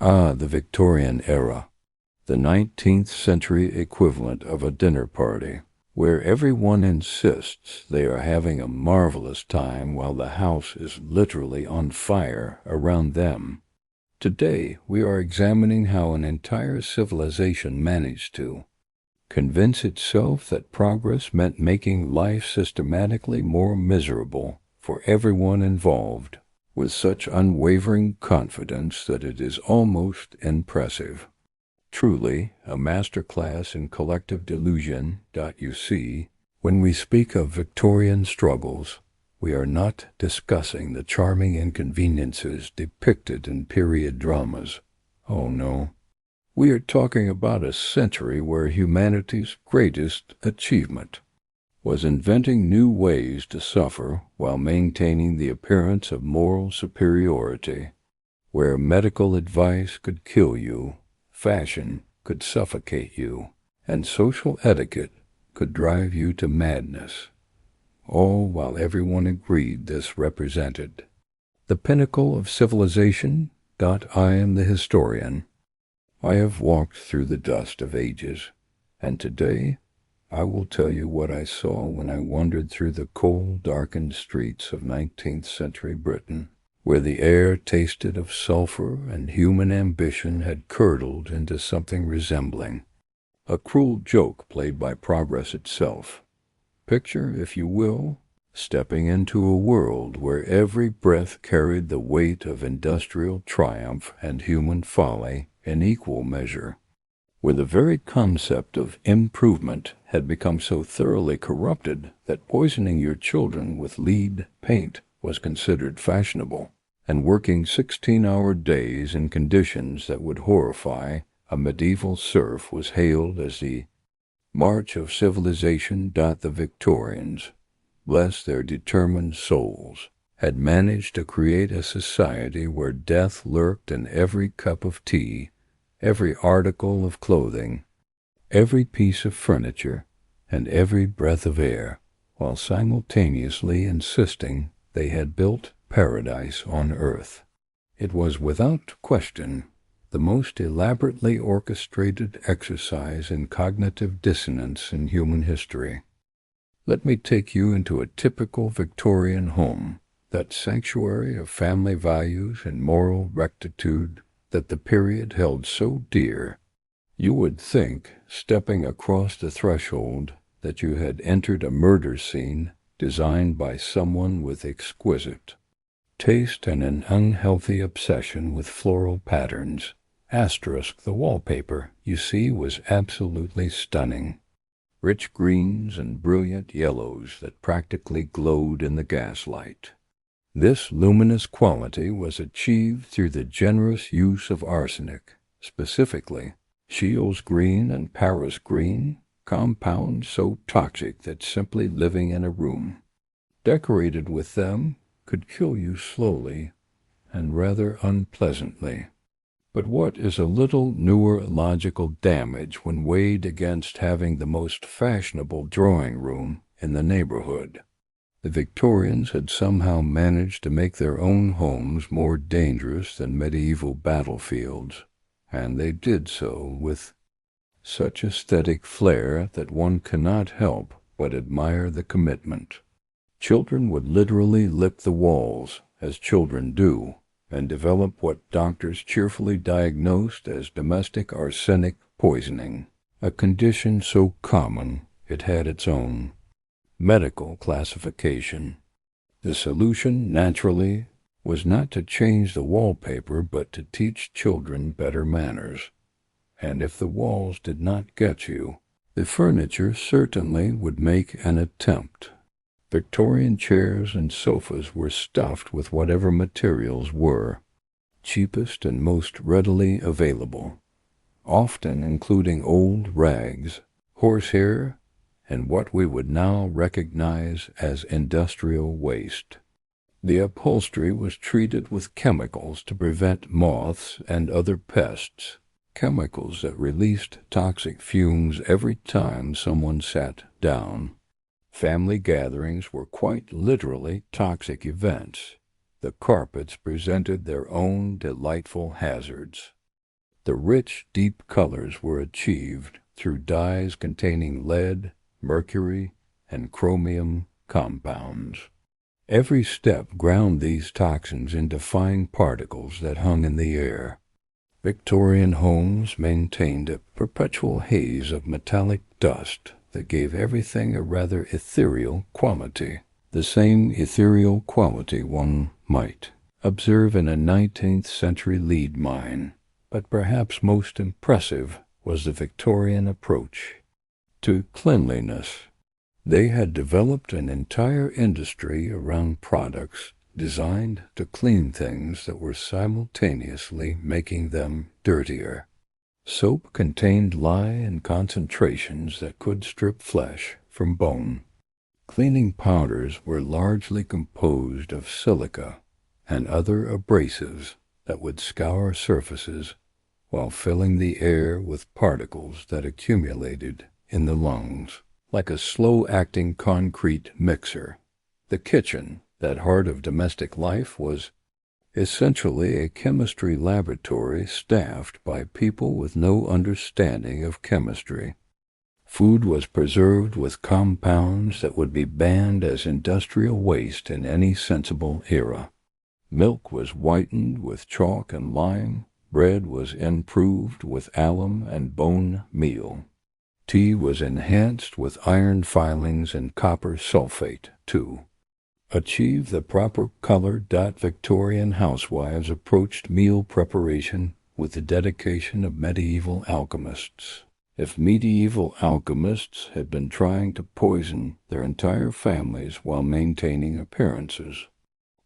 The Victorian era, the 19th century equivalent of a dinner party, where everyone insists they are having a marvelous time while the house is literally on fire around them. Today, we are examining how an entire civilization managed to convince itself that progress meant making life systematically more miserable for everyone involved, with such unwavering confidence that it is almost impressive. Truly, a masterclass in collective delusion. You see, when we speak of Victorian struggles, we are not discussing the charming inconveniences depicted in period dramas. Oh no. We are talking about a century where humanity's greatest achievement was inventing new ways to suffer while maintaining the appearance of moral superiority, where medical advice could kill you, fashion could suffocate you, and social etiquette could drive you to madness, all while everyone agreed this represented the pinnacle of civilization. I am the historian. I have walked through the dust of ages, and today I will tell you what I saw when I wandered through the cold, darkened streets of 19th century Britain, where the air tasted of sulfur and human ambition had curdled into something resembling a cruel joke played by progress itself. Picture, if you will, stepping into a world where every breath carried the weight of industrial triumph and human folly in equal measure, where the very concept of improvement had become so thoroughly corrupted that poisoning your children with lead paint was considered fashionable, and working 16-hour days in conditions that would horrify a medieval serf was hailed as the march of civilization. The Victorians, bless their determined souls, had managed to create a society where death lurked in every cup of tea, every article of clothing, every piece of furniture, and every breath of air, while simultaneously insisting they had built paradise on earth. It was without question the most elaborately orchestrated exercise in cognitive dissonance in human history. Let me take you into a typical Victorian home, that sanctuary of family values and moral rectitude that the period held so dear. You would think, stepping across the threshold, that you had entered a murder scene designed by someone with exquisite taste and an unhealthy obsession with floral patterns. The wallpaper, you see, was absolutely stunning. Rich greens and brilliant yellows that practically glowed in the gaslight. This luminous quality was achieved through the generous use of arsenic, specifically Shields green and Paris green, compounds so toxic that simply living in a room decorated with them could kill you slowly and rather unpleasantly. But what is a little neurological damage when weighed against having the most fashionable drawing room in the neighborhood? The Victorians had somehow managed to make their own homes more dangerous than medieval battlefields, and they did so with such aesthetic flair that one cannot help but admire the commitment. Children would literally lick the walls, as children do, and develop what doctors cheerfully diagnosed as domestic arsenic poisoning, a condition so common it had its own medical classification. The solution, naturally, was not to change the wallpaper but to teach children better manners. And if the walls did not get you, the furniture certainly would make an attempt. Victorian chairs and sofas were stuffed with whatever materials were cheapest and most readily available, often including old rags, horsehair, and what we would now recognize as industrial waste. The upholstery was treated with chemicals to prevent moths and other pests, chemicals that released toxic fumes every time someone sat down. Family gatherings were quite literally toxic events. The carpets presented their own delightful hazards. The rich, deep colors were achieved through dyes containing lead, mercury, and chromium compounds. Every step ground these toxins into fine particles that hung in the air. Victorian homes maintained a perpetual haze of metallic dust that gave everything a rather ethereal quality, the same ethereal quality one might observe in a 19th century lead mine. But perhaps most impressive was the Victorian approach to cleanliness. They had developed an entire industry around products designed to clean things that were simultaneously making them dirtier. Soap contained lye in concentrations that could strip flesh from bone. Cleaning powders were largely composed of silica and other abrasives that would scour surfaces while filling the air with particles that accumulated in the lungs. Like a slow-acting concrete mixer, the kitchen, that heart of domestic life, was essentially a chemistry laboratory staffed by people with no understanding of chemistry. Food was preserved with compounds that would be banned as industrial waste in any sensible era. Milk was whitened with chalk and lime. Bread was improved with alum and bone meal. Tea was enhanced with iron filings and copper sulfate, to achieve the proper color. Victorian housewives approached meal preparation with the dedication of medieval alchemists. If medieval alchemists had been trying to poison their entire families while maintaining appearances,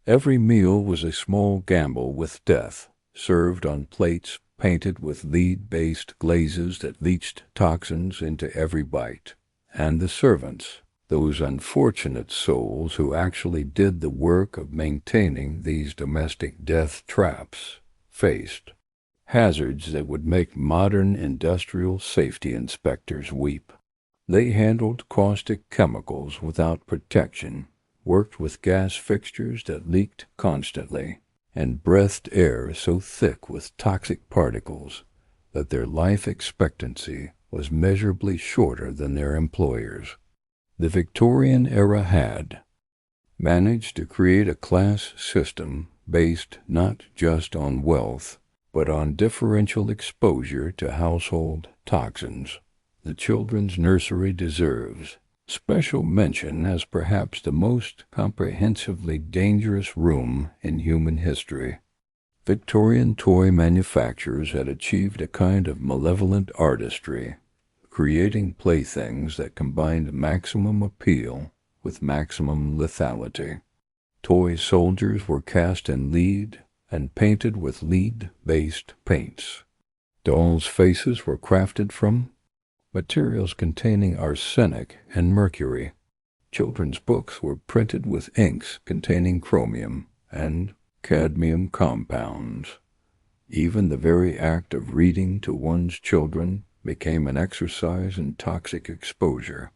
every meal was a small gamble with death, served on plates painted with lead-based glazes that leached toxins into every bite. And the servants, those unfortunate souls who actually did the work of maintaining these domestic death traps, faced hazards that would make modern industrial safety inspectors weep. They handled caustic chemicals without protection, worked with gas fixtures that leaked constantly, and breathed air so thick with toxic particles that their life expectancy was measurably shorter than their employers. The Victorian era had managed to create a class system based not just on wealth, but on differential exposure to household toxins. The children's nursery deserves special mention as perhaps the most comprehensively dangerous room in human history. Victorian toy manufacturers had achieved a kind of malevolent artistry, creating playthings that combined maximum appeal with maximum lethality. Toy soldiers were cast in lead and painted with lead-based paints. Dolls' faces were crafted from materials containing arsenic and mercury. Children's books were printed with inks containing chromium and cadmium compounds. Even the very act of reading to one's children became an exercise in toxic exposure.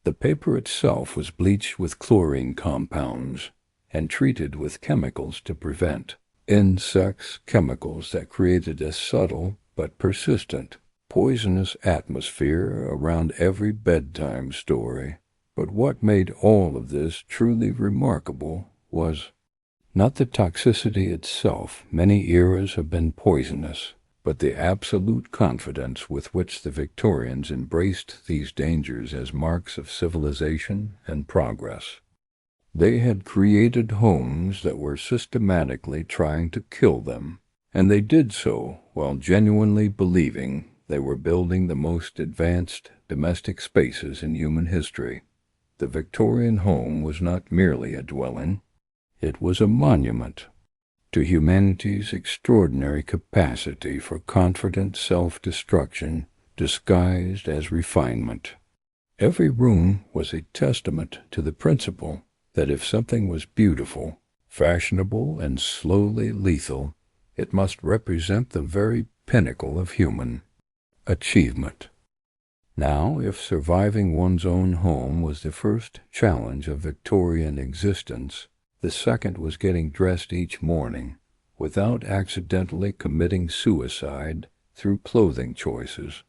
The paper itself was bleached with chlorine compounds and treated with chemicals to prevent insects, chemicals that created a subtle but persistent poisonous atmosphere around every bedtime story. But what made all of this truly remarkable was not the toxicity itself. Many eras have been poisonous, but the absolute confidence with which the Victorians embraced these dangers as marks of civilization and progress. They had created homes that were systematically trying to kill them, and they did so while genuinely believing they were building the most advanced domestic spaces in human history. The Victorian home was not merely a dwelling, it was a monument to humanity's extraordinary capacity for confident self-destruction disguised as refinement. Every room was a testament to the principle that if something was beautiful, fashionable, and slowly lethal, it must represent the very pinnacle of human achievement. Now, if surviving one's own home was the first challenge of Victorian existence, the second was getting dressed each morning without accidentally committing suicide through clothing choices.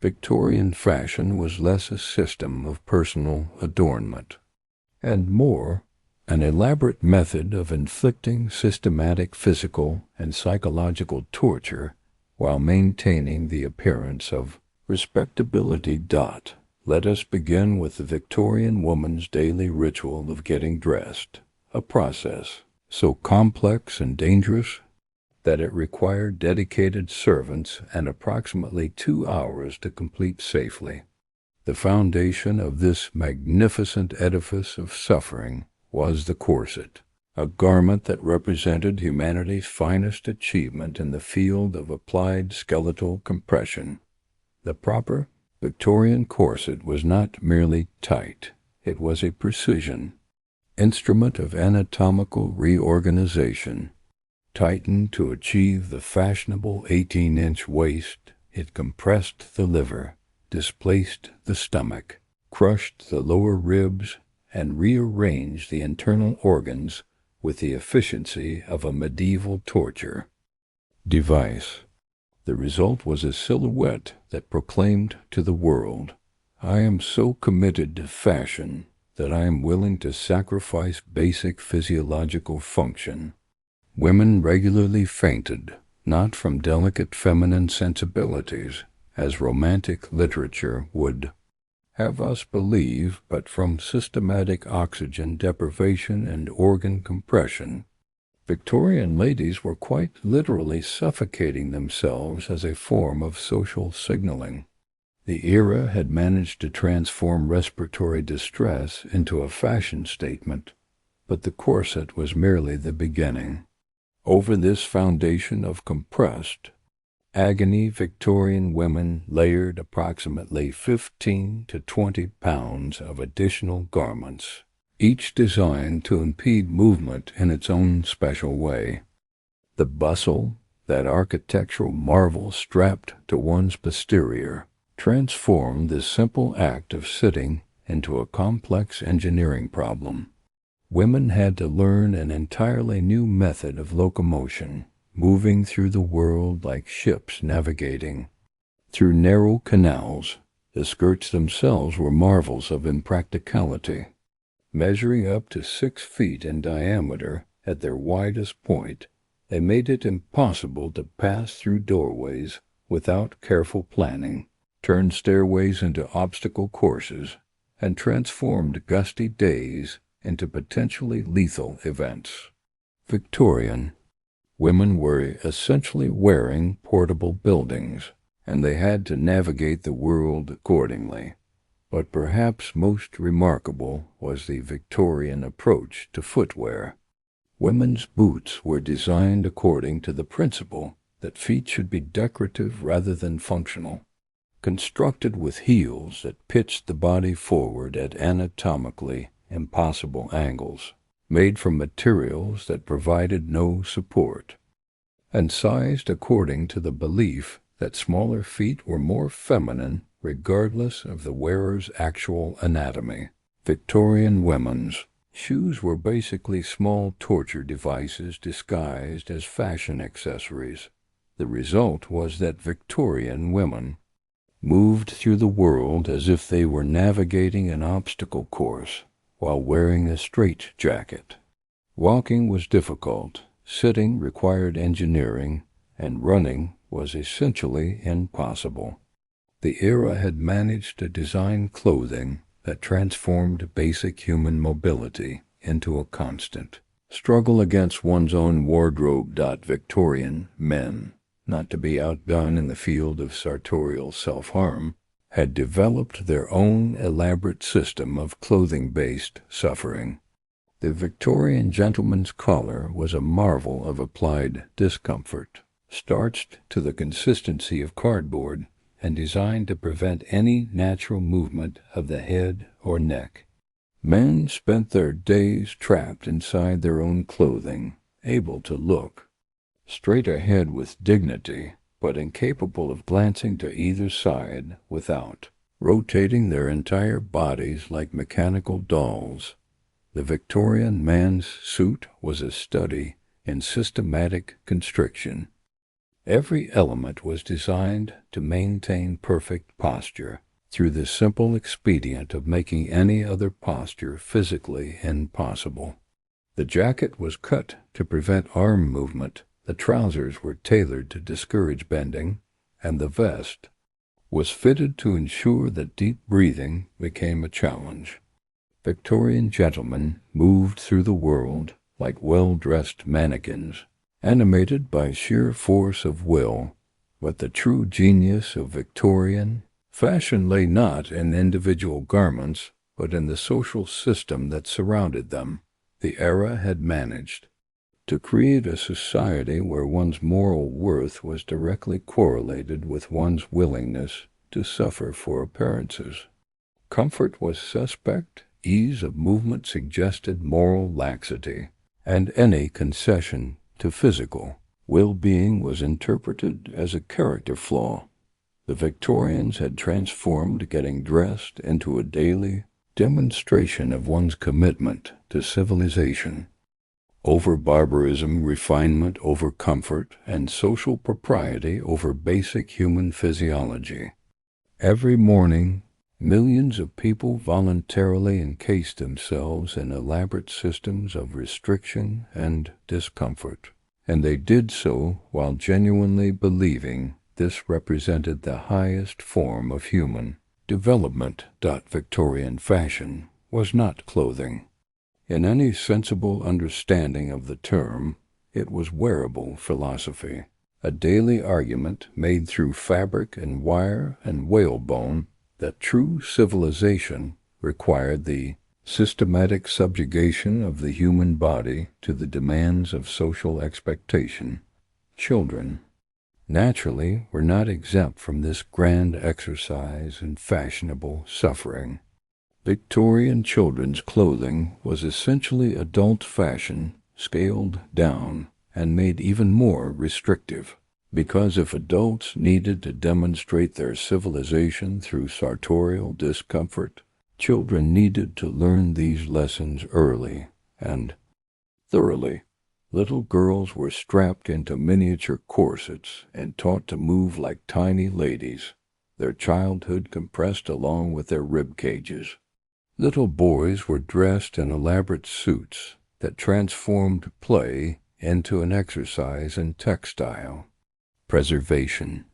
Victorian fashion was less a system of personal adornment, and more an elaborate method of inflicting systematic physical and psychological torture while maintaining the appearance of respectability. Let us begin with the Victorian woman's daily ritual of getting dressed, a process so complex and dangerous that it required dedicated servants and approximately 2 hours to complete safely. The foundation of this magnificent edifice of suffering was the corset, a garment that represented humanity's finest achievement in the field of applied skeletal compression. The proper Victorian corset was not merely tight, it was a precision, instrument of anatomical reorganization. Tightened to achieve the fashionable 18-inch waist, it compressed the liver, displaced the stomach, crushed the lower ribs, and rearranged the internal organs with the efficiency of a medieval torture device. The result was a silhouette that proclaimed to the world, "I am so committed to fashion that I am willing to sacrifice basic physiological function." Women regularly fainted, not from delicate feminine sensibilities, as romantic literature would have us believe, but from systematic oxygen deprivation and organ compression. Victorian ladies were quite literally suffocating themselves as a form of social signaling. The era had managed to transform respiratory distress into a fashion statement, but the corset was merely the beginning. Over this foundation of compressed agony, Victorian women layered approximately 15 to 20 pounds of additional garments, each designed to impede movement in its own special way. The bustle, that architectural marvel strapped to one's posterior, transformed this simple act of sitting into a complex engineering problem. Women had to learn an entirely new method of locomotion, moving through the world like ships navigating through narrow canals. The skirts themselves were marvels of impracticality. Measuring up to 6 feet in diameter at their widest point, they made it impossible to pass through doorways without careful planning, turned stairways into obstacle courses, and transformed gusty days into potentially lethal events. Victorian women were essentially wearing portable buildings, and they had to navigate the world accordingly. But perhaps most remarkable was the Victorian approach to footwear. Women's boots were designed according to the principle that feet should be decorative rather than functional, constructed with heels that pitched the body forward at anatomically impossible angles, made from materials that provided no support, and sized according to the belief that smaller feet were more feminine regardless of the wearer's actual anatomy. Victorian women's shoes were basically small torture devices disguised as fashion accessories. The result was that Victorian women moved through the world as if they were navigating an obstacle course while wearing a straitjacket. Walking was difficult, sitting required engineering, and running was essentially impossible. The era had managed to design clothing that transformed basic human mobility into a constant struggle against one's own wardrobe. Victorian men, not to be outdone in the field of sartorial self-harm, had developed their own elaborate system of clothing-based suffering. The Victorian gentleman's collar was a marvel of applied discomfort, starched to the consistency of cardboard and designed to prevent any natural movement of the head or neck. Men spent their days trapped inside their own clothing, able to look straight ahead with dignity, but incapable of glancing to either side without rotating their entire bodies like mechanical dolls. The Victorian man's suit was a study in systematic constriction. Every element was designed to maintain perfect posture through the simple expedient of making any other posture physically impossible. The jacket was cut to prevent arm movement, the trousers were tailored to discourage bending, and the vest was fitted to ensure that deep breathing became a challenge. Victorian gentlemen moved through the world like well-dressed mannequins, animated by sheer force of will, but the true genius of Victorian fashion lay not in individual garments, but in the social system that surrounded them. The era had managed to create a society where one's moral worth was directly correlated with one's willingness to suffer for appearances. Comfort was suspect, ease of movement suggested moral laxity, and any concession to physical well-being was interpreted as a character flaw. The Victorians had transformed getting dressed into a daily demonstration of one's commitment to civilization. Over barbarism, refinement over comfort, and social propriety over basic human physiology. Every morning, millions of people voluntarily encased themselves in elaborate systems of restriction and discomfort, and they did so while genuinely believing this represented the highest form of human development. Victorian fashion was not clothing. In any sensible understanding of the term, it was wearable philosophy, a daily argument made through fabric and wire and whalebone that true civilization required the systematic subjugation of the human body to the demands of social expectation. Children, naturally, were not exempt from this grand exercise in fashionable suffering. Victorian children's clothing was essentially adult fashion, scaled down and made even more restrictive, because if adults needed to demonstrate their civilization through sartorial discomfort, children needed to learn these lessons early and thoroughly. Little girls were strapped into miniature corsets and taught to move like tiny ladies, their childhood compressed along with their rib cages. Little boys were dressed in elaborate suits that transformed play into an exercise in textile preservation.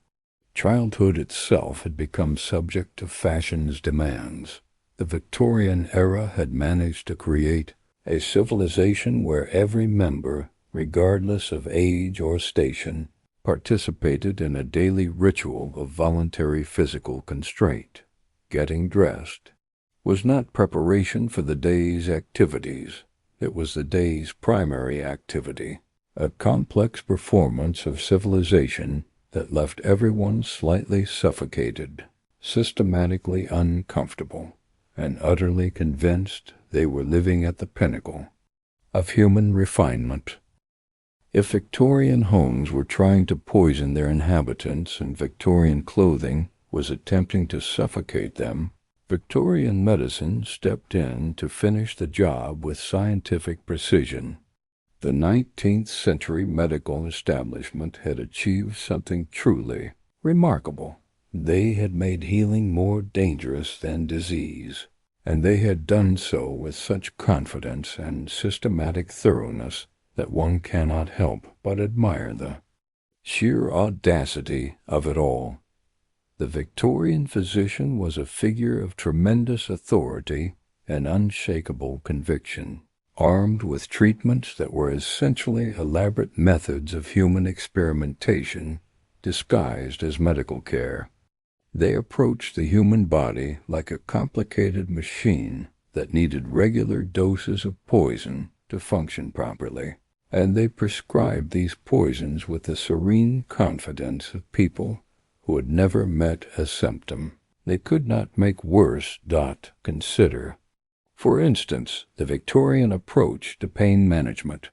Childhood itself had become subject to fashion's demands. The Victorian era had managed to create a civilization where every member, regardless of age or station, participated in a daily ritual of voluntary physical constraint. Getting dressed was not preparation for the day's activities. It was the day's primary activity, a complex performance of civilization that left everyone slightly suffocated, systematically uncomfortable, and utterly convinced they were living at the pinnacle of human refinement. If Victorian homes were trying to poison their inhabitants and Victorian clothing was attempting to suffocate them, Victorian medicine stepped in to finish the job with scientific precision. The 19th century medical establishment had achieved something truly remarkable. They had made healing more dangerous than disease, and they had done so with such confidence and systematic thoroughness that one cannot help but admire the sheer audacity of it all. The Victorian physician was a figure of tremendous authority and unshakable conviction, armed with treatments that were essentially elaborate methods of human experimentation disguised as medical care. They approached the human body like a complicated machine that needed regular doses of poison to function properly, and they prescribed these poisons with the serene confidence of people who had never met a symptom they could not make worse. Consider, for instance, the Victorian approach to pain management.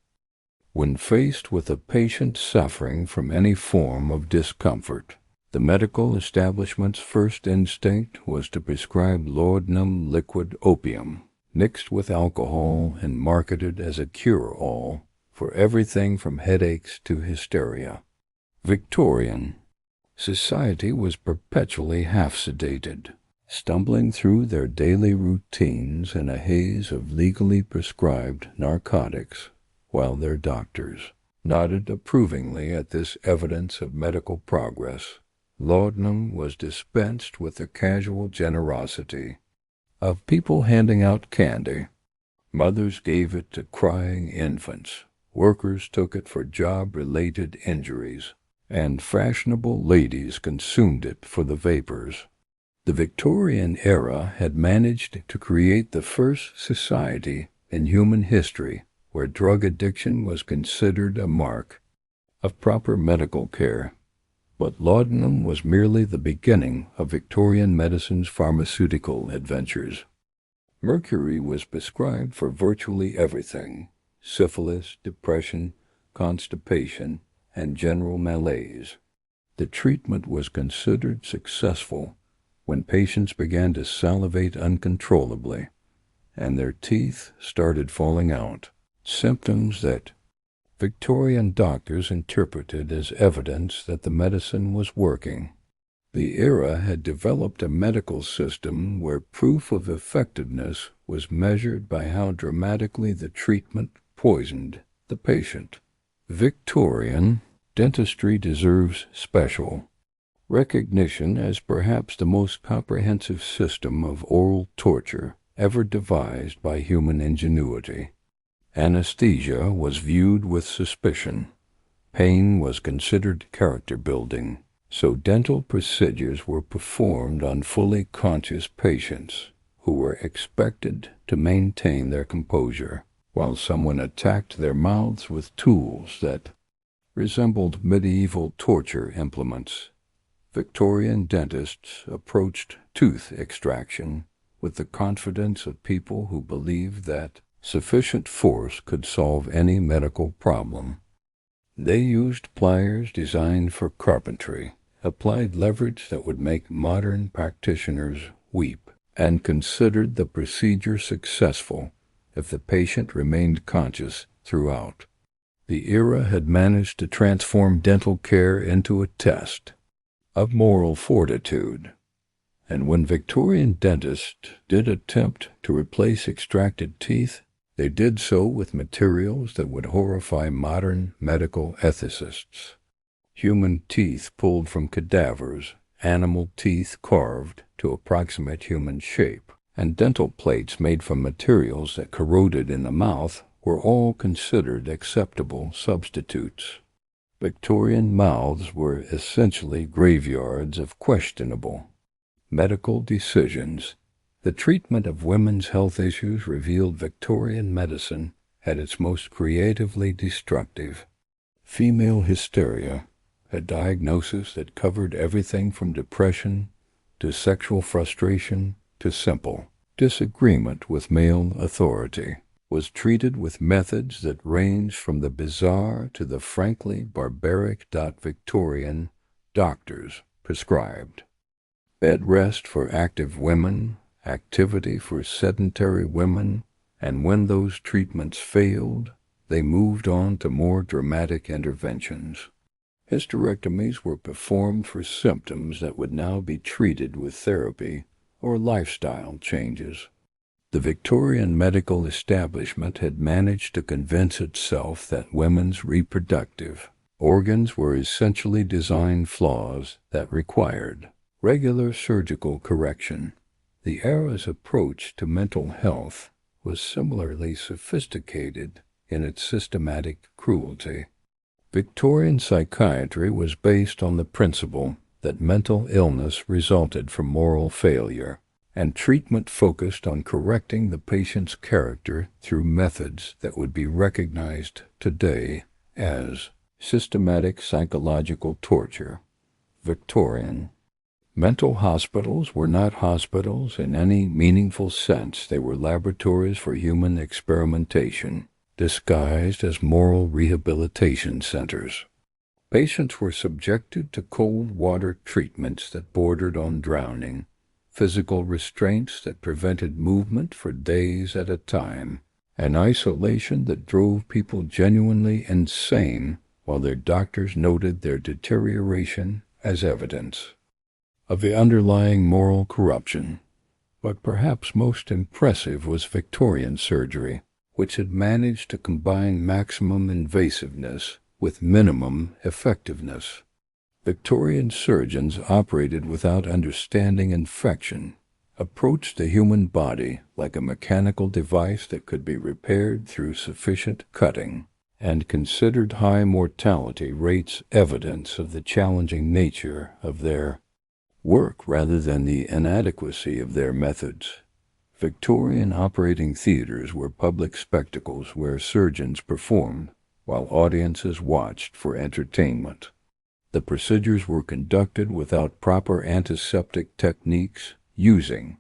When faced with a patient suffering from any form of discomfort, the medical establishment's first instinct was to prescribe laudanum liquid opium, mixed with alcohol and marketed as a cure-all for everything from headaches to hysteria. Victorian. Society was perpetually half-sedated, stumbling through their daily routines in a haze of legally prescribed narcotics, while their doctors nodded approvingly at this evidence of medical progress. Laudanum was dispensed with the casual generosity of people handing out candy. Mothers gave it to crying infants, workers took it for job-related injuries, and fashionable ladies consumed it for the vapors. The Victorian era had managed to create the first society in human history where drug addiction was considered a mark of proper medical care. But laudanum was merely the beginning of Victorian medicine's pharmaceutical adventures. Mercury was prescribed for virtually everything: syphilis, depression, constipation, and general malaise. The treatment was considered successful when patients began to salivate uncontrollably, and their teeth started falling out, symptoms that Victorian doctors interpreted as evidence that the medicine was working. The era had developed a medical system where proof of effectiveness was measured by how dramatically the treatment poisoned the patient. Victorian dentistry deserves special recognition as perhaps the most comprehensive system of oral torture ever devised by human ingenuity. Anesthesia was viewed with suspicion. Pain was considered character-building, so dental procedures were performed on fully conscious patients who were expected to maintain their composure, while someone attacked their mouths with tools that resembled medieval torture implements. Victorian dentists approached tooth extraction with the confidence of people who believed that sufficient force could solve any medical problem. They used pliers designed for carpentry, applied leverage that would make modern practitioners weep, and considered the procedure successful if the patient remained conscious throughout. The era had managed to transform dental care into a test of moral fortitude, and when Victorian dentists did attempt to replace extracted teeth, they did so with materials that would horrify modern medical ethicists. Human teeth pulled from cadavers, animal teeth carved to approximate human shape, and dental plates made from materials that corroded in the mouth were all considered acceptable substitutes. Victorian mouths were essentially graveyards of questionable medical decisions. The treatment of women's health issues revealed Victorian medicine at its most creatively destructive. Female hysteria, a diagnosis that covered everything from depression to sexual frustration to simple disagreement with male authority, was treated with methods that ranged from the bizarre to the frankly barbaric. Victorian doctors prescribed bed rest for active women, activity for sedentary women, and when those treatments failed, they moved on to more dramatic interventions. Hysterectomies were performed for symptoms that would now be treated with therapy or lifestyle changes. The Victorian medical establishment had managed to convince itself that women's reproductive organs were essentially design flaws that required regular surgical correction. The era's approach to mental health was similarly sophisticated in its systematic cruelty. Victorian psychiatry was based on the principle that mental illness resulted from moral failure, and treatment focused on correcting the patient's character through methods that would be recognized today as systematic psychological torture. Victorian. Mental hospitals were not hospitals in any meaningful sense. They were laboratories for human experimentation, disguised as moral rehabilitation centers. Patients were subjected to cold water treatments that bordered on drowning, physical restraints that prevented movement for days at a time, and isolation that drove people genuinely insane while their doctors noted their deterioration as evidence of the underlying moral corruption. But perhaps most impressive was Victorian surgery, which had managed to combine maximum invasiveness with minimum effectiveness. Victorian surgeons operated without understanding infection, approached the human body like a mechanical device that could be repaired through sufficient cutting, and considered high mortality rates evidence of the challenging nature of their work rather than the inadequacy of their methods. Victorian operating theaters were public spectacles where surgeons performed while audiences watched for entertainment. The procedures were conducted without proper antiseptic techniques, using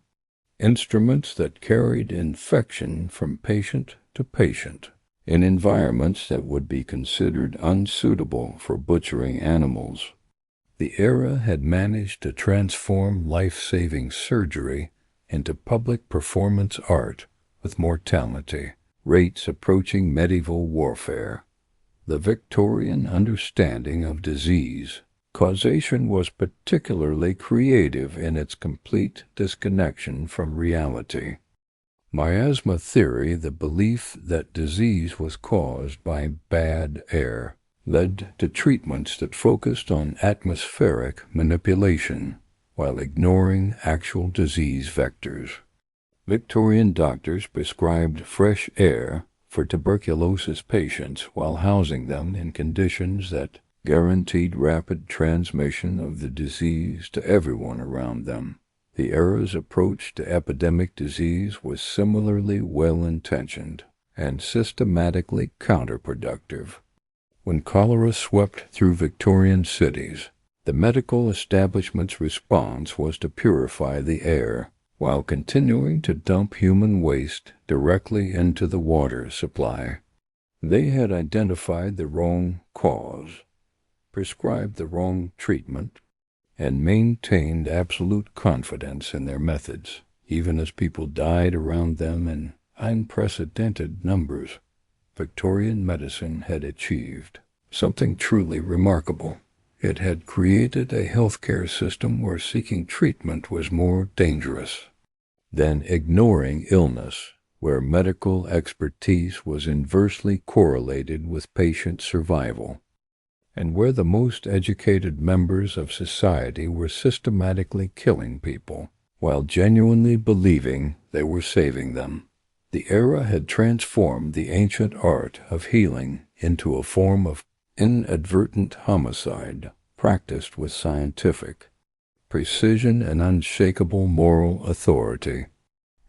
instruments that carried infection from patient to patient in environments that would be considered unsuitable for butchering animals. The era had managed to transform life-saving surgery into public performance art with mortality rates approaching medieval warfare. The Victorian understanding of disease causation was particularly creative in its complete disconnection from reality. Miasma theory, the belief that disease was caused by bad air, led to treatments that focused on atmospheric manipulation while ignoring actual disease vectors. Victorian doctors prescribed fresh air for tuberculosis patients while housing them in conditions that guaranteed rapid transmission of the disease to everyone around them. The era's approach to epidemic disease was similarly well-intentioned and systematically counterproductive. When cholera swept through Victorian cities, the medical establishment's response was to purify the air, while continuing to dump human waste directly into the water supply. They had identified the wrong cause, prescribed the wrong treatment, and maintained absolute confidence in their methods, even as people died around them in unprecedented numbers. Victorian medicine had achieved something truly remarkable. It had created a healthcare system where seeking treatment was more dangerous than ignoring illness, where medical expertise was inversely correlated with patient survival, and where the most educated members of society were systematically killing people while genuinely believing they were saving them. The era had transformed the ancient art of healing into a form of inadvertent homicide practiced with scientific precision and unshakable moral authority.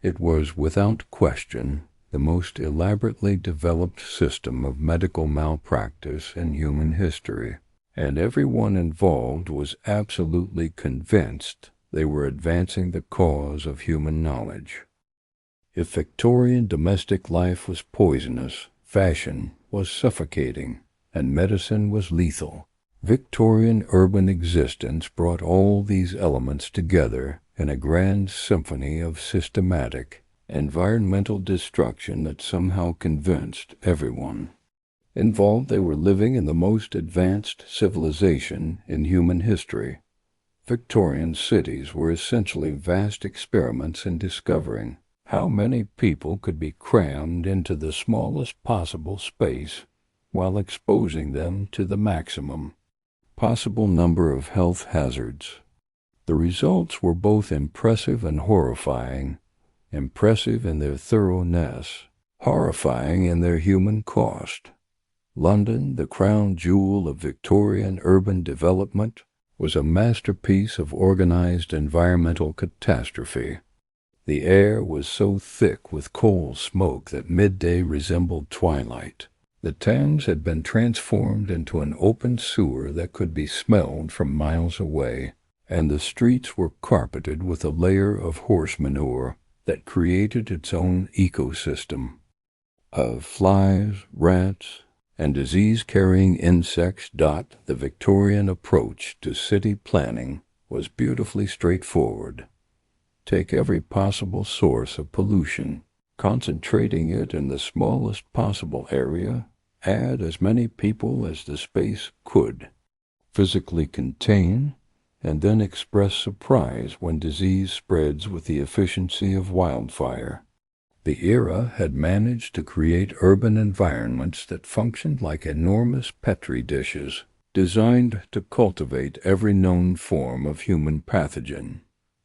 It was without question the most elaborately developed system of medical malpractice in human history, and everyone involved was absolutely convinced they were advancing the cause of human knowledge. If Victorian domestic life was poisonous, fashion was suffocating, and medicine was lethal, Victorian urban existence brought all these elements together in a grand symphony of systematic, environmental destruction that somehow convinced everyone involved they were living in the most advanced civilization in human history. Victorian cities were essentially vast experiments in discovering how many people could be crammed into the smallest possible space while exposing them to the maximum possible number of health hazards. The results were both impressive and horrifying, impressive in their thoroughness, horrifying in their human cost. London, the crown jewel of Victorian urban development, was a masterpiece of organized environmental catastrophe. The air was so thick with coal smoke that midday resembled twilight. The Thames had been transformed into an open sewer that could be smelled from miles away, and the streets were carpeted with a layer of horse manure that created its own ecosystem of flies, rats, and disease-carrying insects. The Victorian approach to city planning was beautifully straightforward. Take every possible source of pollution, concentrating it in the smallest possible area, add as many people as the space could, physically contain, and then express surprise when disease spreads with the efficiency of wildfire. The era had managed to create urban environments that functioned like enormous petri dishes, designed to cultivate every known form of human pathogen.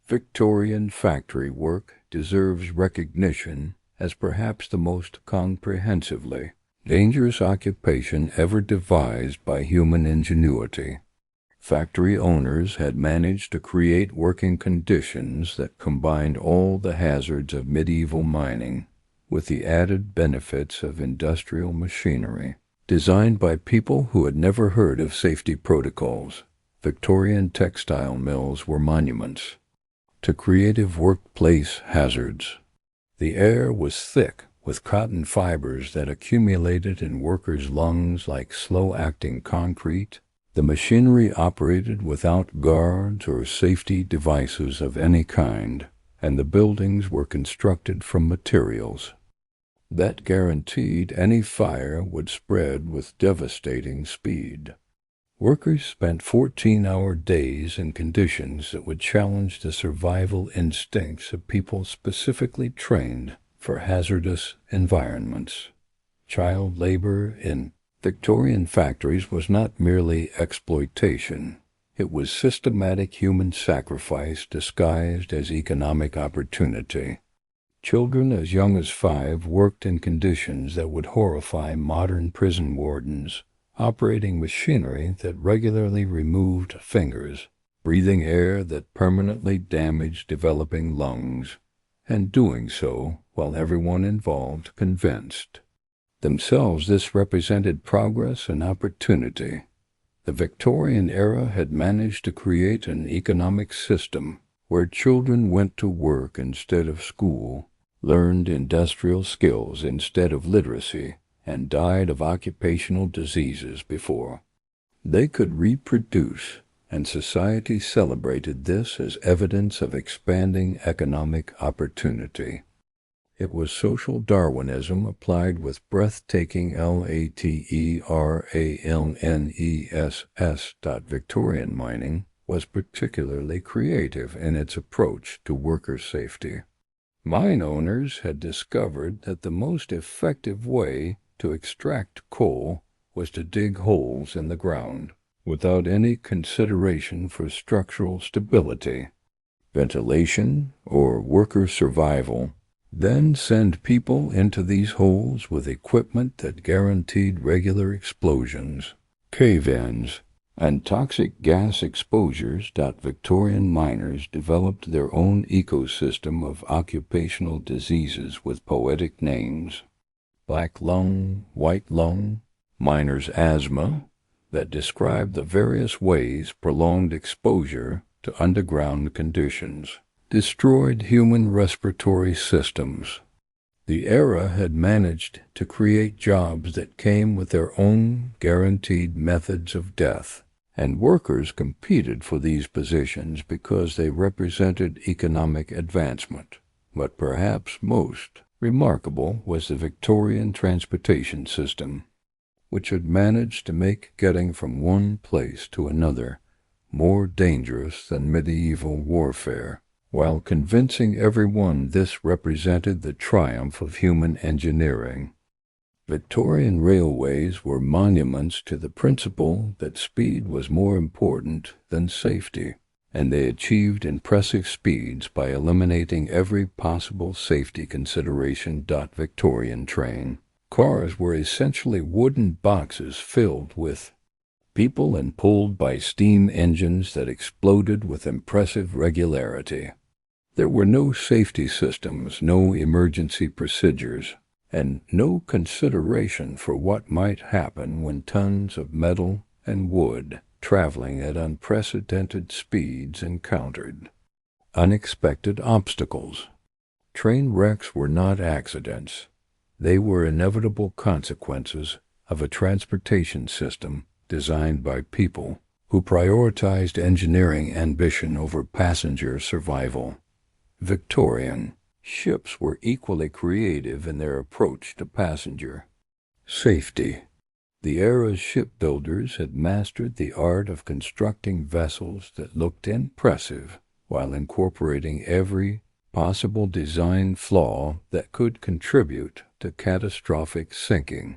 Victorian factory work deserves recognition as perhaps the most comprehensively dangerous occupation ever devised by human ingenuity. Factory owners had managed to create working conditions that combined all the hazards of medieval mining with the added benefits of industrial machinery, designed by people who had never heard of safety protocols. Victorian textile mills were monuments to creative workplace hazards. The air was thick with cotton fibers that accumulated in workers' lungs like slow-acting concrete. The machinery operated without guards or safety devices of any kind, and the buildings were constructed from materials that guaranteed any fire would spread with devastating speed. Workers spent 14-hour days in conditions that would challenge the survival instincts of people specifically trained for hazardous environments. Child labor in Victorian factories was not merely exploitation. It was systematic human sacrifice disguised as economic opportunity. Children as young as 5 worked in conditions that would horrify modern prison wardens, operating machinery that regularly removed fingers, breathing air that permanently damaged developing lungs, and doing so while everyone involved convinced themselves this represented progress and opportunity. The Victorian era had managed to create an economic system where children went to work instead of school, learned industrial skills instead of literacy, and died of occupational diseases before they could reproduce, and society celebrated this as evidence of expanding economic opportunity. It was social Darwinism applied with breathtaking lateralness. Victorian mining was particularly creative in its approach to worker safety. Mine owners had discovered that the most effective way to extract coal was to dig holes in the ground, without any consideration for structural stability, ventilation, or worker survival. Then send people into these holes with equipment that guaranteed regular explosions, cave-ins, and toxic gas exposures. Victorian miners developed their own ecosystem of occupational diseases with poetic names: black lung, white lung, miner's asthma, that described the various ways prolonged exposure to underground conditions destroyed human respiratory systems. The era had managed to create jobs that came with their own guaranteed methods of death, and workers competed for these positions because they represented economic advancement. But perhaps most remarkable was the Victorian transportation system, which had managed to make getting from one place to another more dangerous than medieval warfare, while convincing everyone this represented the triumph of human engineering. Victorian railways were monuments to the principle that speed was more important than safety, and they achieved impressive speeds by eliminating every possible safety consideration. Victorian train cars were essentially wooden boxes filled with people and pulled by steam engines that exploded with impressive regularity. There were no safety systems, no emergency procedures, and no consideration for what might happen when tons of metal and wood traveling at unprecedented speeds encountered unexpected obstacles. Train wrecks were not accidents. They were inevitable consequences of a transportation system designed by people who prioritized engineering ambition over passenger survival. Victorian ships were equally creative in their approach to passenger safety. The era's shipbuilders had mastered the art of constructing vessels that looked impressive while incorporating every possible design flaw that could contribute to catastrophic sinking.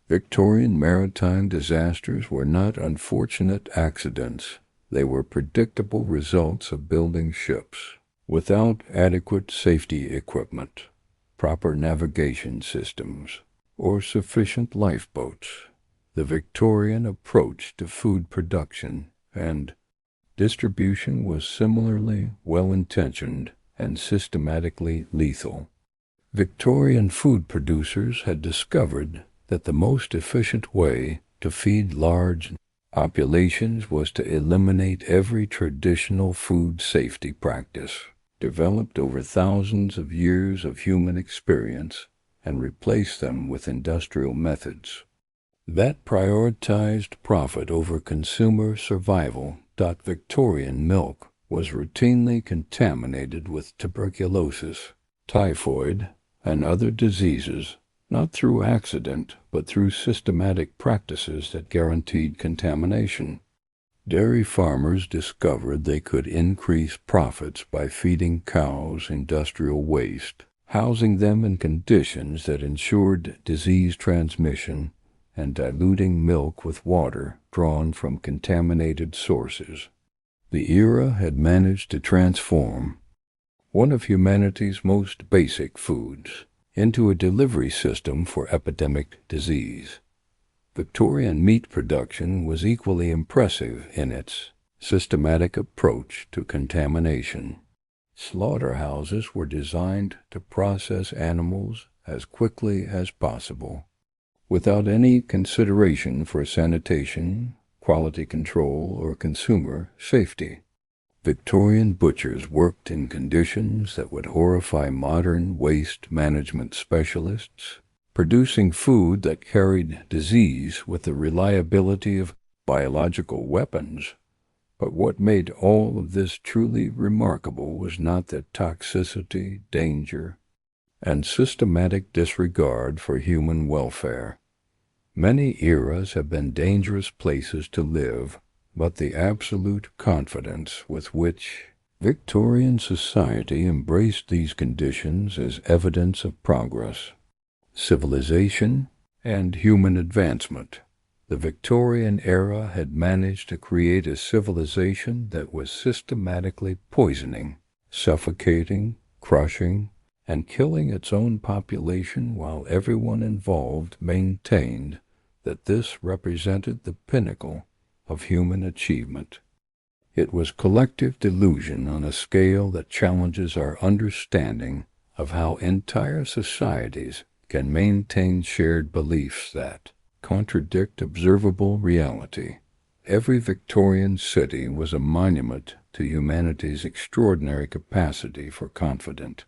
Victorian maritime disasters were not unfortunate accidents. They were predictable results of building ships without adequate safety equipment, proper navigation systems, or sufficient lifeboats. The Victorian approach to food production and distribution was similarly well-intentioned and systematically lethal. Victorian food producers had discovered that the most efficient way to feed large populations was to eliminate every traditional food safety practice developed over thousands of years of human experience and replace them with industrial methods that prioritized profit over consumer survival. Victorian milk was routinely contaminated with tuberculosis, typhoid, and other diseases, not through accident, but through systematic practices that guaranteed contamination. Dairy farmers discovered they could increase profits by feeding cows industrial waste, housing them in conditions that ensured disease transmission, and diluting milk with water drawn from contaminated sources. The era had managed to transform one of humanity's most basic foods into a delivery system for epidemic disease. Victorian meat production was equally impressive in its systematic approach to contamination. Slaughterhouses were designed to process animals as quickly as possible, without any consideration for sanitation, quality control, or consumer safety. Victorian butchers worked in conditions that would horrify modern waste management specialists, producing food that carried disease with the reliability of biological weapons. But what made all of this truly remarkable was not the toxicity, danger, and systematic disregard for human welfare. Many eras have been dangerous places to live, but the absolute confidence with which Victorian society embraced these conditions is evidence of progress, civilization, and human advancement. The Victorian era had managed to create a civilization that was systematically poisoning, suffocating, crushing, and killing its own population, while everyone involved maintained that this represented the pinnacle of human achievement. It was collective delusion on a scale that challenges our understanding of how entire societies can maintain shared beliefs that contradict observable reality. Every Victorian city was a monument to humanity's extraordinary capacity for confident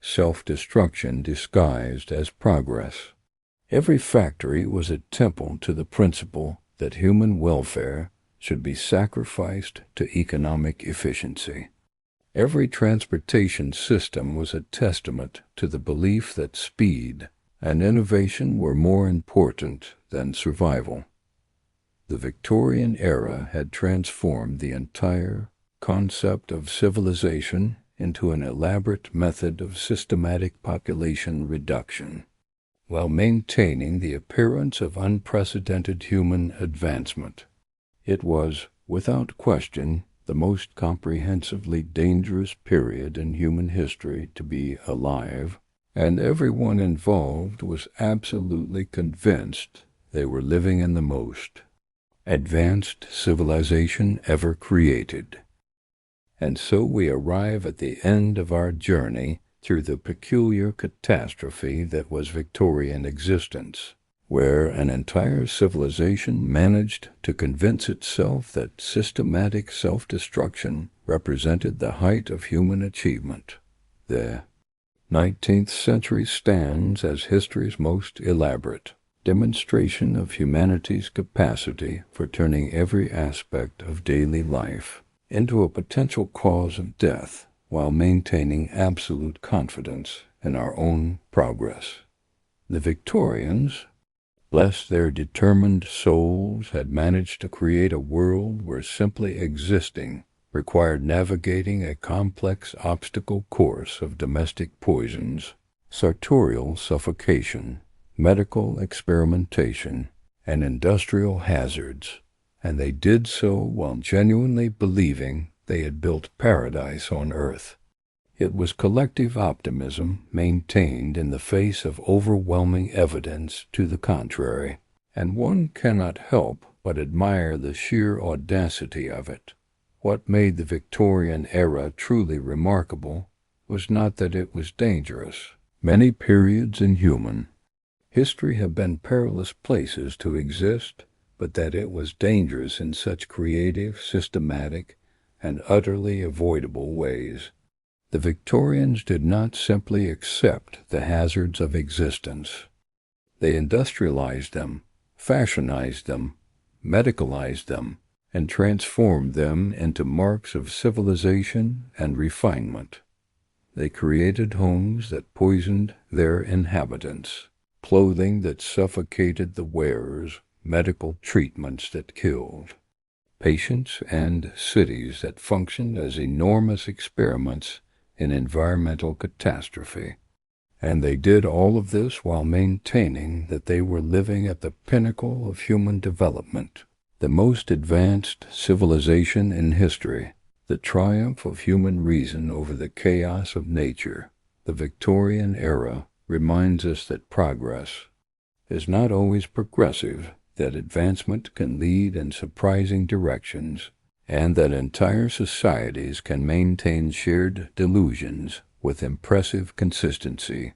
self-destruction disguised as progress. Every factory was a temple to the principle that human welfare should be sacrificed to economic efficiency. Every transportation system was a testament to the belief that speed and innovation were more important than survival. The Victorian era had transformed the entire concept of civilization into an elaborate method of systematic population reduction, while maintaining the appearance of unprecedented human advancement. It was, without question, the most comprehensively dangerous period in human history to be alive, and everyone involved was absolutely convinced they were living in the most advanced civilization ever created. And so we arrive at the end of our journey through the peculiar catastrophe that was Victorian existence, where an entire civilization managed to convince itself that systematic self-destruction represented the height of human achievement. The 19th century stands as history's most elaborate demonstration of humanity's capacity for turning every aspect of daily life into a potential cause of death while maintaining absolute confidence in our own progress. The Victorians lest their determined souls had managed to create a world where simply existing required navigating a complex obstacle course of domestic poisons, sartorial suffocation, medical experimentation, and industrial hazards, and they did so while genuinely believing they had built paradise on earth. It was collective optimism maintained in the face of overwhelming evidence to the contrary, and one cannot help but admire the sheer audacity of it. What made the Victorian era truly remarkable was not that it was dangerous. Many periods in human history have been perilous places to exist, but that it was dangerous in such creative, systematic, and utterly avoidable ways. The Victorians did not simply accept the hazards of existence. They industrialized them, fashionized them, medicalized them, and transformed them into marks of civilization and refinement. They created homes that poisoned their inhabitants, clothing that suffocated the wearers, medical treatments that killed, patients and cities that functioned as enormous experiments in environmental catastrophe. And they did all of this while maintaining that they were living at the pinnacle of human development, the most advanced civilization in history, the triumph of human reason over the chaos of nature. The Victorian era reminds us that progress is not always progressive, that advancement can lead in surprising directions, and that entire societies can maintain shared delusions with impressive consistency.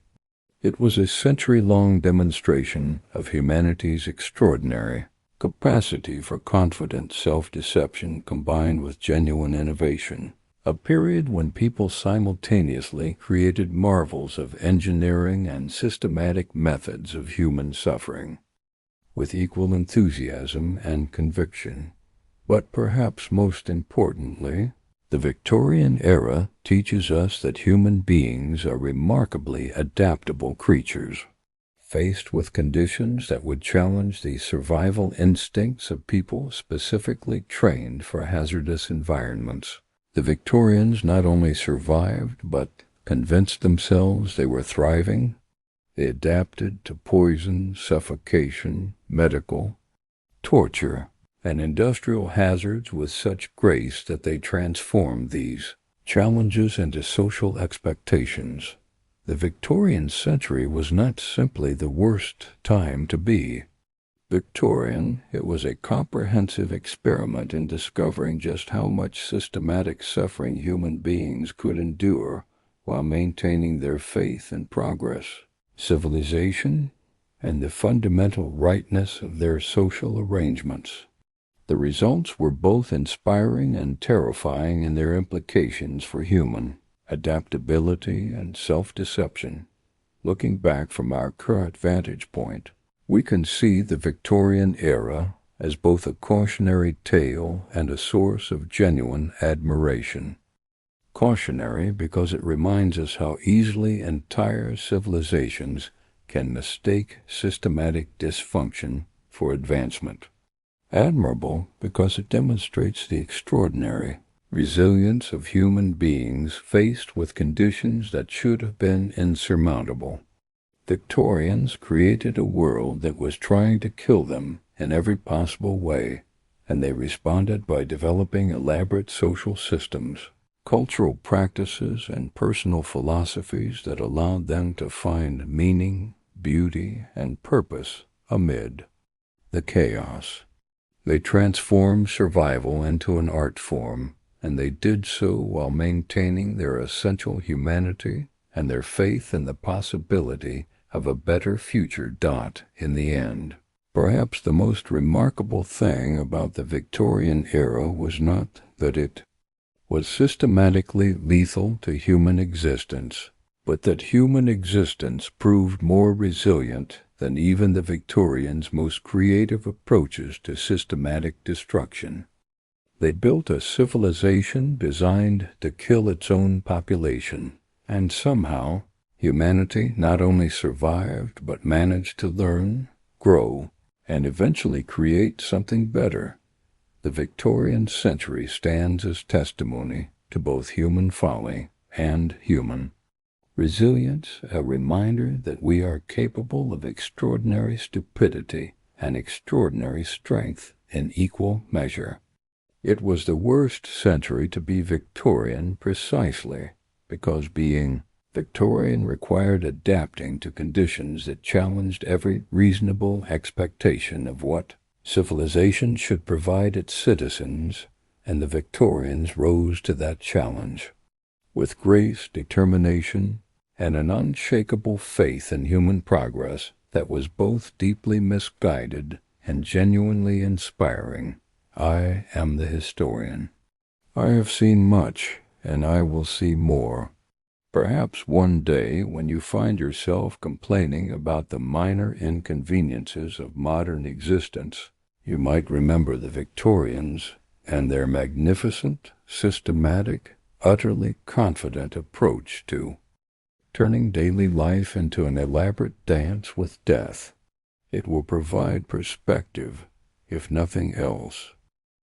It was a century-long demonstration of humanity's extraordinary capacity for confident self-deception combined with genuine innovation, a period when people simultaneously created marvels of engineering and systematic methods of human suffering, with equal enthusiasm and conviction. But perhaps most importantly, the Victorian era teaches us that human beings are remarkably adaptable creatures. Faced with conditions that would challenge the survival instincts of people specifically trained for hazardous environments, the Victorians not only survived but convinced themselves they were thriving. They adapted to poison, suffocation, medical, torture, and industrial hazards with such grace that they transformed these challenges into social expectations. The Victorian century was not simply the worst time to be Victorian. It was a comprehensive experiment in discovering just how much systematic suffering human beings could endure while maintaining their faith in progress, civilization, and the fundamental rightness of their social arrangements. The results were both inspiring and terrifying in their implications for human adaptability and self-deception. Looking back from our current vantage point, we can see the Victorian era as both a cautionary tale and a source of genuine admiration. Cautionary because it reminds us how easily entire civilizations can mistake systematic dysfunction for advancement. Admirable because it demonstrates the extraordinary resilience of human beings faced with conditions that should have been insurmountable. Victorians created a world that was trying to kill them in every possible way, and they responded by developing elaborate social systems, cultural practices, and personal philosophies that allowed them to find meaning, beauty, and purpose amid the chaos. They transformed survival into an art form, and they did so while maintaining their essential humanity and their faith in the possibility of a better future. In the end, perhaps the most remarkable thing about the Victorian era was not that it was systematically lethal to human existence, but that human existence proved more resilient than even the Victorians' most creative approaches to systematic destruction. They built a civilization designed to kill its own population, and somehow humanity not only survived but managed to learn, grow, and eventually create something better. The Victorian century stands as testimony to both human folly and human resilience, a reminder that we are capable of extraordinary stupidity and extraordinary strength in equal measure. It was the worst century to be Victorian precisely because being Victorian required adapting to conditions that challenged every reasonable expectation of what civilization should provide its citizens, and the Victorians rose to that challenge. With grace, determination, and an unshakable faith in human progress that was both deeply misguided and genuinely inspiring, I am the historian. I have seen much, and I will see more. Perhaps one day, when you find yourself complaining about the minor inconveniences of modern existence, you might remember the Victorians and their magnificent, systematic, utterly confident approach to turning daily life into an elaborate dance with death. It will provide perspective, if nothing else.